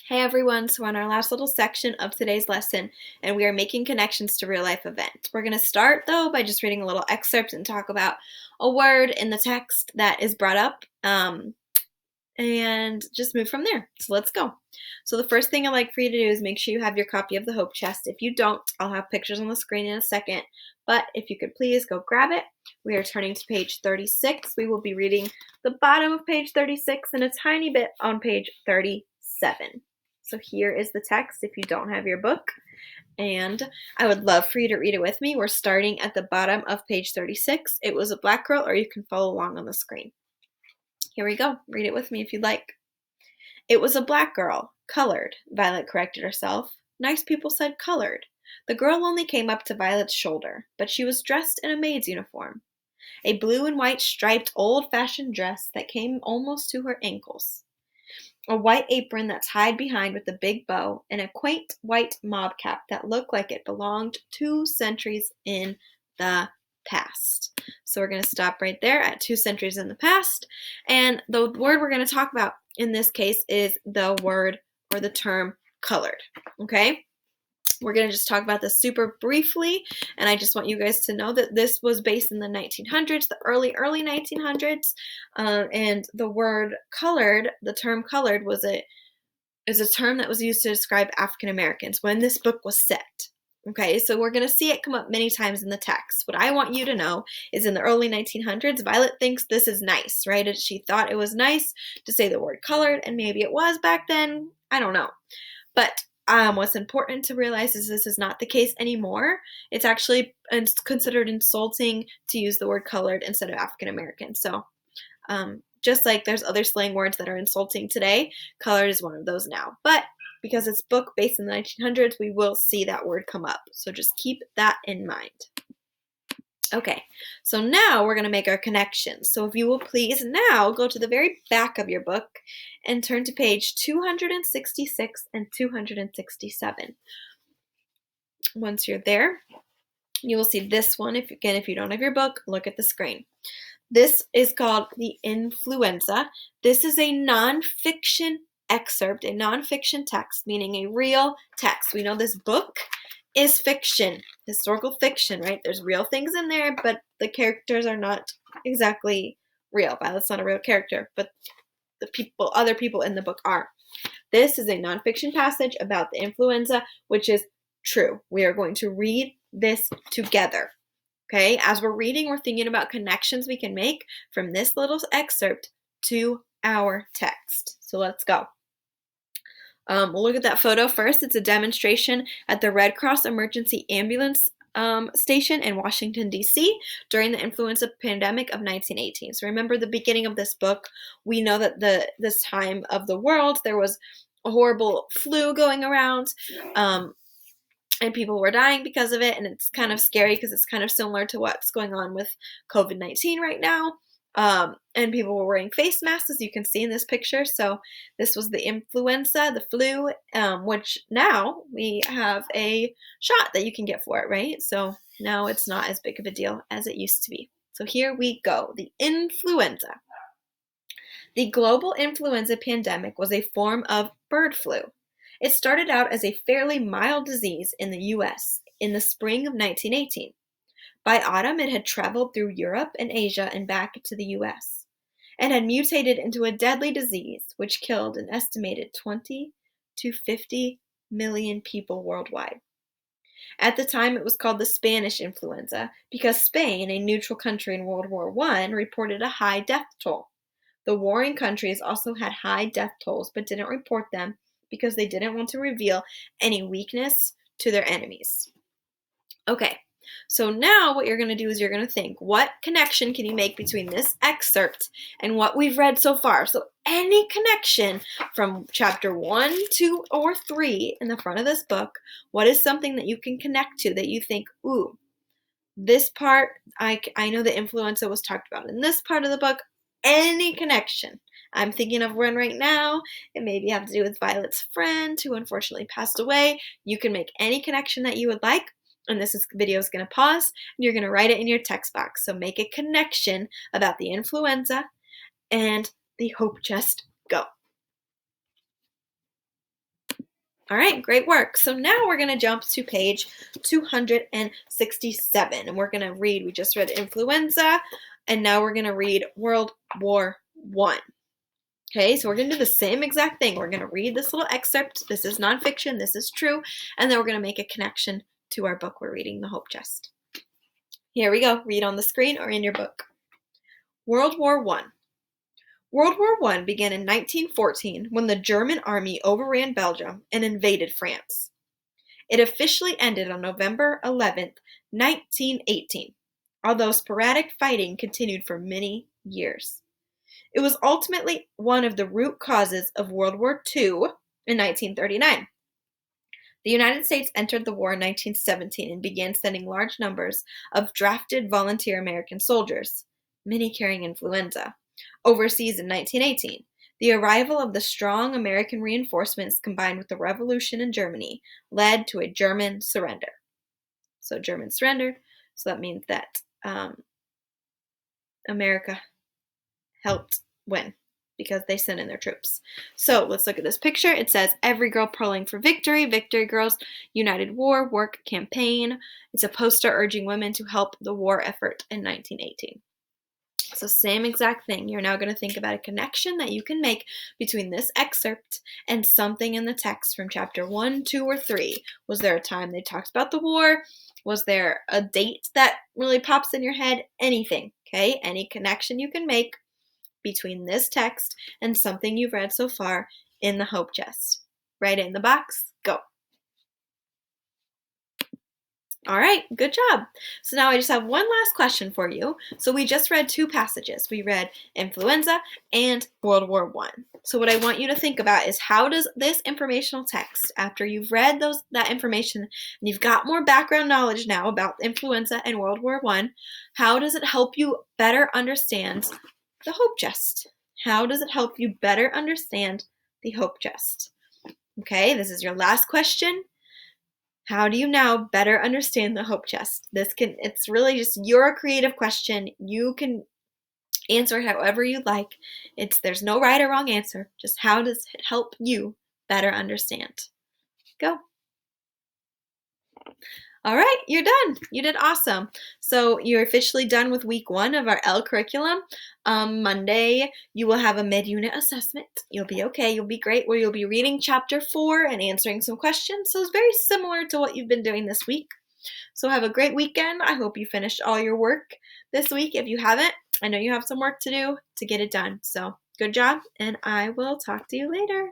Hey everyone, so on our last little section of today's lesson, and we are making connections to real life events. We're going to start though by just reading a little excerpt and talk about a word in the text that is brought up and just move from there. So let's go. So the first thing I'd like for you to do is make sure you have your copy of the Hope Chest. If you don't, I'll have pictures on the screen in a second, but if you could please go grab it. We are turning to page 36. We will be reading the bottom of page 36 and a tiny bit on page 37. So here is the text if you don't have your book, and I would love for you to read it with me. We're starting at the bottom of page 36. It was a black girl, or you can follow along on the screen. Here we go. Read it with me if you'd like. It was a black girl. Colored, Violet corrected herself. Nice people said colored. The girl only came up to Violet's shoulder, but she was dressed in a maid's uniform. A blue and white striped old-fashioned dress that came almost to her ankles. A white apron that tied behind with a big bow, and a quaint white mob cap that looked like it belonged 2 centuries in the past. So we're going to stop right there at 2 centuries in the past. And the word we're going to talk about in this case is the word or the term colored. Okay? We're going to just talk about this super briefly, and I just want you guys to know that this was based in the 1900s, the early 1900s, and the word colored, the term colored, is a term that was used to describe African Americans when this book was set. Okay, so we're going to see it come up many times in the text. What I want you to know is in the early 1900s, Violet thinks this is nice, right? She thought it was nice to say the word colored, and maybe it was back then. I don't know. But what's important to realize is this is not the case anymore. It's actually considered insulting to use the word colored instead of African American. So just like there's other slang words that are insulting today, colored is one of those now. But because it's book based in the 1900s, we will see that word come up. So just keep that in mind. Okay, so now we're going to make our connections. So if you will please now go to the very back of your book and turn to page 266 and 267. Once you're there, you will see this one. If you don't have your book, look at the screen. This is called the Influenza. This is a nonfiction excerpt, a nonfiction text, meaning a real text. We know this book is fiction, historical fiction, right? There's real things in there, but the characters are not exactly real. Violet's not a real character, but other people in the book are. This is a nonfiction passage about the influenza, which is true. We are going to read this together. Okay, as we're reading, we're thinking about connections we can make from this little excerpt to our text. So let's go. We'll look at that photo first. It's a demonstration at the Red Cross Emergency Ambulance Station in Washington, D.C. during the influenza pandemic of 1918. So remember the beginning of this book. We know that this time of the world, there was a horrible flu going around, and people were dying because of it, and it's kind of scary because it's kind of similar to what's going on with COVID-19 right now. And people were wearing face masks, as you can see in this picture. So this was the influenza, the flu, which now we have a shot that you can get for it, right? So now it's not as big of a deal as it used to be. So here we go, the influenza. The global influenza pandemic was a form of bird flu. It started out as a fairly mild disease in the U.S. in the spring of 1918. By autumn, it had traveled through Europe and Asia and back to the U.S. and had mutated into a deadly disease which killed an estimated 20 to 50 million people worldwide. At the time, it was called the Spanish influenza because Spain, a neutral country in World War I, reported a high death toll. The warring countries also had high death tolls but didn't report them because they didn't want to reveal any weakness to their enemies. Okay. So now what you're going to do is you're going to think, what connection can you make between this excerpt and what we've read so far? So any connection from chapter 1, 2, or 3 in the front of this book, what is something that you can connect to that you think, ooh, this part, I know the influenza was talked about in this part of the book, any connection. I'm thinking of one right now. It maybe have to do with Violet's friend who unfortunately passed away. You can make any connection that you would like. And video is going to pause, and you're going to write it in your text box. So make a connection about the influenza and the Hope Chest. Go. All right, great work. So now we're going to jump to page 267, and we're going to read, we just read influenza, and now we're going to read World War One. Okay, so we're going to do the same exact thing. We're going to read this little excerpt. This is nonfiction, this is true, and then we're going to make a connection to our book we're reading, The Hope Chest. Here we go. Read on the screen or in your book. World War One. World War I began in 1914 when the German army overran Belgium and invaded France. It officially ended on November 11th, 1918, although sporadic fighting continued for many years. It was ultimately one of the root causes of World War II in 1939. The United States entered the war in 1917 and began sending large numbers of drafted volunteer American soldiers, many carrying influenza, overseas in 1918. The arrival of the strong American reinforcements combined with the revolution in Germany led to a German surrender. So Germans surrendered, so that means that America helped win because they sent in their troops. So let's look at this picture. It says, every girl pulling for victory, Victory Girls, United War, Work Campaign. It's a poster urging women to help the war effort in 1918. So same exact thing. You're now going to think about a connection that you can make between this excerpt and something in the text from chapter 1, 2, or 3. Was there a time they talked about the war? Was there a date that really pops in your head? Anything, okay? Any connection you can make between this text and something you've read so far in the Hope Chest. Write it in the box. Go. All right, good job. So now I just have one last question for you. So we just read two passages. We read influenza and World War I. So what I want you to think about is how does this informational text, after you've read that information and you've got more background knowledge now about influenza and World War I, how does it help you better understand the Hope Chest? How does it help you better understand the Hope Chest? Okay, this is your last question. How do you now better understand the Hope Chest? It's really just your creative question. You can answer however you like. There's no right or wrong answer. Just how does it help you better understand? Go. All right, you're done. You did awesome. So you're officially done with week 1 of our L curriculum. Monday, you will have a mid-unit assessment. You'll be okay. You'll be great, where you'll be reading chapter 4 and answering some questions. So it's very similar to what you've been doing this week. So have a great weekend. I hope you finished all your work this week. If you haven't, I know you have some work to do to get it done. So good job, and I will talk to you later.